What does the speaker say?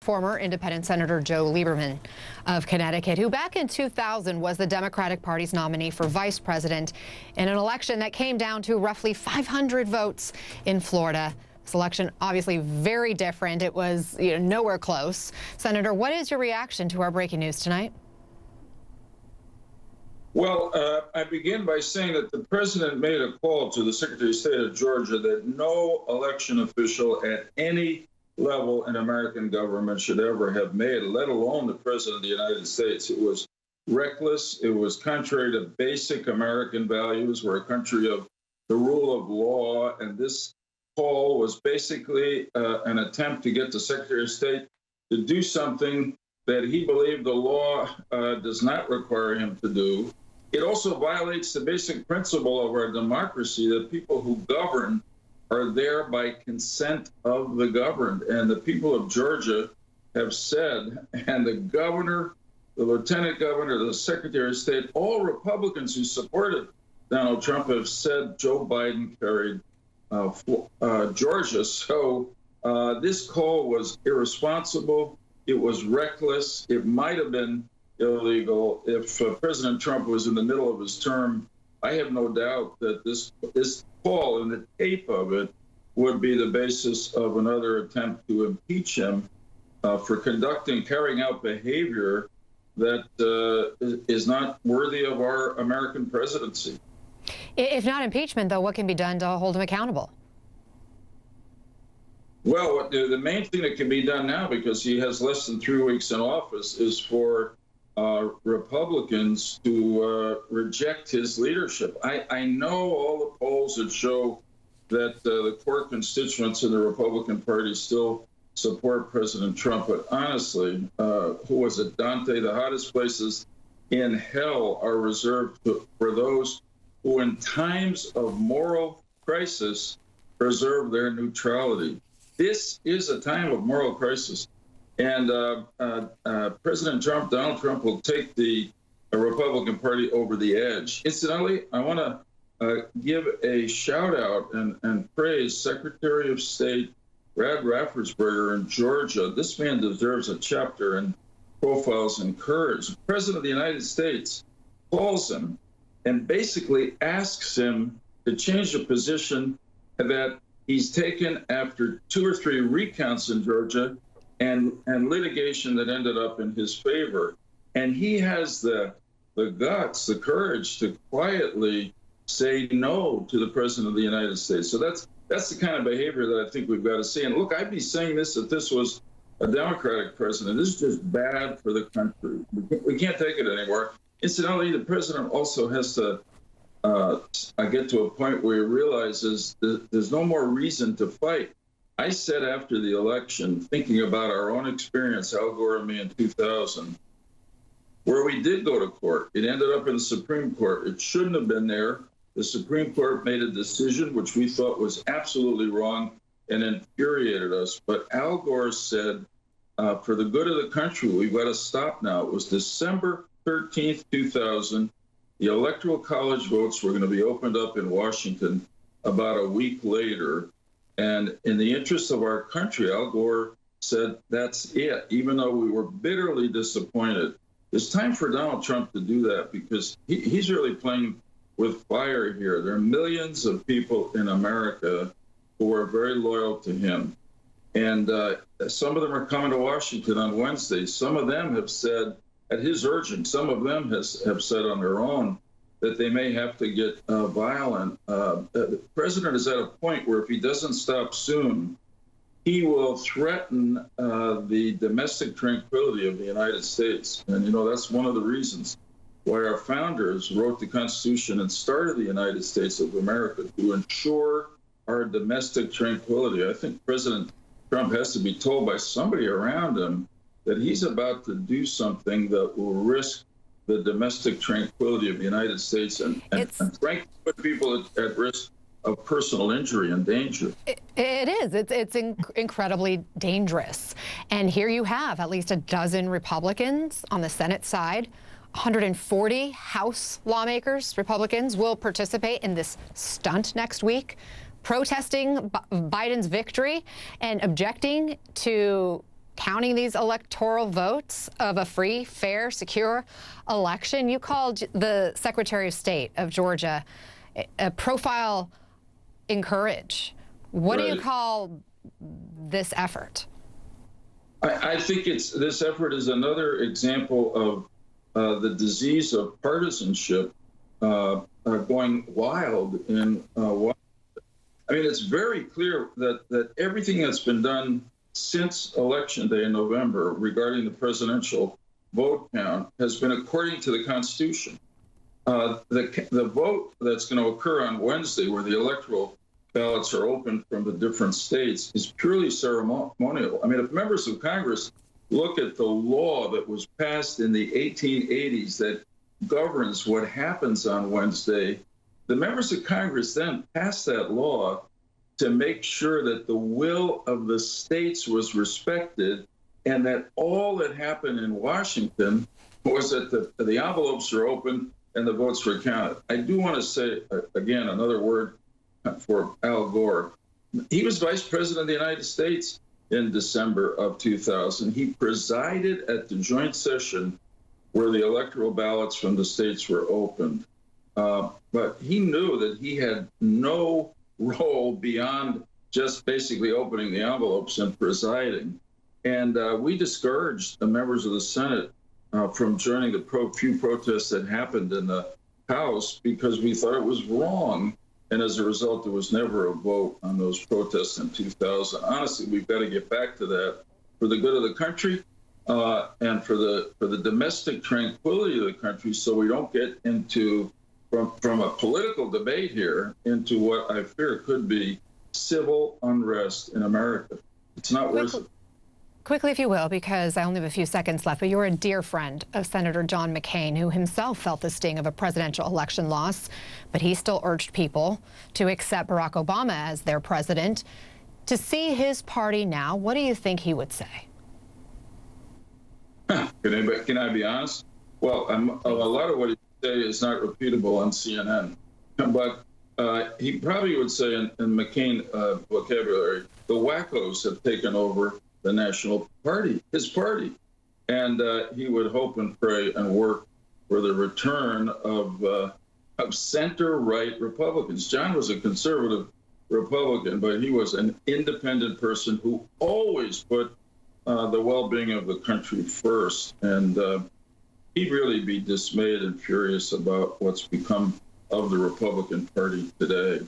former independent Senator Joe Lieberman of Connecticut, who back in 2000 was the Democratic Party's nominee for vice president in an election that came down to roughly 500 votes in Florida. This election obviously very different. It was nowhere close. Senator, what is your reaction to our breaking news tonight? Well, I begin by saying that the president made a call to the Secretary of State of Georgia that no election official at any level in American government should ever have made, let alone the President of the United States. It was reckless. It was contrary to basic American values. We're a country of the rule of law, and this call was basically an attempt to get the Secretary of State to do something that he believed the law does not require him to do. It also violates the basic principle of our democracy that people who govern are there by consent of the governed. And the people of Georgia have said, and the governor, the lieutenant governor, the Secretary of State, all Republicans who supported Donald Trump have said Joe Biden carried Georgia. So this call was irresponsible. It was reckless. It might have been illegal. If President Trump was in the middle of his term, I have no doubt that this call and the tape of it would be the basis of another attempt to impeach him for carrying out behavior that is not worthy of our American presidency. If not impeachment, though, what can be done to hold him accountable? Well, the main thing that can be done now, because he has less than 3 weeks in office, is for Republicans to reject his leadership. I know all the polls that show that the core constituents in the Republican Party still support President Trump, but honestly, who was it, Dante? The hottest places in hell are reserved for those who in times of moral crisis preserve their neutrality. This is a time of moral crisis. And President Trump, Donald Trump, will take the Republican Party over the edge. Incidentally, I want to give a shout out and praise Secretary of State Brad Raffensperger in Georgia. This man deserves a chapter in Profiles in Courage. The President of the United States calls him and basically asks him to change the position that he's taken after 2 or 3 recounts in Georgia and litigation that ended up in his favor. And he has the guts, the courage to quietly say no to the President of the United States. So that's the kind of behavior that I think we've got to see. And look, I'd be saying this if this was a Democratic president. This is just bad for the country. We can't take it anymore. Incidentally, the president also has to get to a point where he realizes that there's no more reason to fight. I said after the election, thinking about our own experience, Al Gore and me in 2000, where we did go to court. It ended up in the Supreme Court. It shouldn't have been there. The Supreme Court made a decision which we thought was absolutely wrong and infuriated us. But Al Gore said, for the good of the country, we've got to stop now. It was December 13th, 2000. The Electoral College votes were going to be opened up in Washington about a week later. And in the interest of our country, Al Gore said, that's it, even though we were bitterly disappointed. It's time for Donald Trump to do that because he's really playing with fire here. There are millions of people in America who are very loyal to him. And some of them are coming to Washington on Wednesday. Some of them have said, at his urging, some of them have said on their own that they may have to get violent. The president is at a point where if he doesn't stop soon, he will threaten the domestic tranquility of the United States. And, that's one of the reasons why our founders wrote the Constitution and started the United States of America, to ensure our domestic tranquility. I think President Trump has to be told by somebody around him that he's about to do something that will risk the domestic tranquility of the United States and frankly put people at risk of personal injury and danger. It is. It's incredibly dangerous. And here you have at least a dozen Republicans on the Senate side. 140 House lawmakers, Republicans, will participate in this stunt next week, protesting Biden's victory and objecting to counting these electoral votes of a free, fair, secure election. You called the Secretary of State of Georgia a profile encourage. What do you call this effort? I think this effort is another example of the disease of partisanship going wild in Washington. I mean, it's very clear that everything that's been done since Election Day in November regarding the presidential vote count has been according to the Constitution. The vote that's going to occur on Wednesday, where the electoral ballots are open from the different states, is purely ceremonial. I mean, if members of Congress look at the law that was passed in the 1880s that governs what happens on Wednesday, the members of Congress then passed that law to make sure that the will of the states was respected and that all that happened in Washington was that the envelopes are open and the votes were counted. I do want to say, again, another word for Al Gore. He was Vice President of the United States in December of 2000. He presided at the joint session where the electoral ballots from the states were opened. But he knew that he had no role beyond just basically opening the envelopes and presiding. And we discouraged the members of the Senate from joining the few protests that happened in the House because we thought it was wrong. And as a result, there was never a vote on those protests in 2000. Honestly, we've got to get back to that for the good of the country and for the domestic tranquility of the country, so we don't get into from a political debate here into what I fear could be civil unrest in America. It's not worth it. Quickly, if you will, because I only have a few seconds left, but you're a dear friend of Senator John McCain, who himself felt the sting of a presidential election loss, but he still urged people to accept Barack Obama as their president. To see his party now, what do you think he would say? Can I be honest? Well, a lot of what he say is not repeatable on CNN, but he probably would say in McCain vocabulary, the wackos have taken over the national party, his party, and he would hope and pray and work for the return of center-right Republicans. John was a conservative Republican, but he was an independent person who always put the well-being of the country first, and he'd really be dismayed and furious about what's become of the Republican Party today.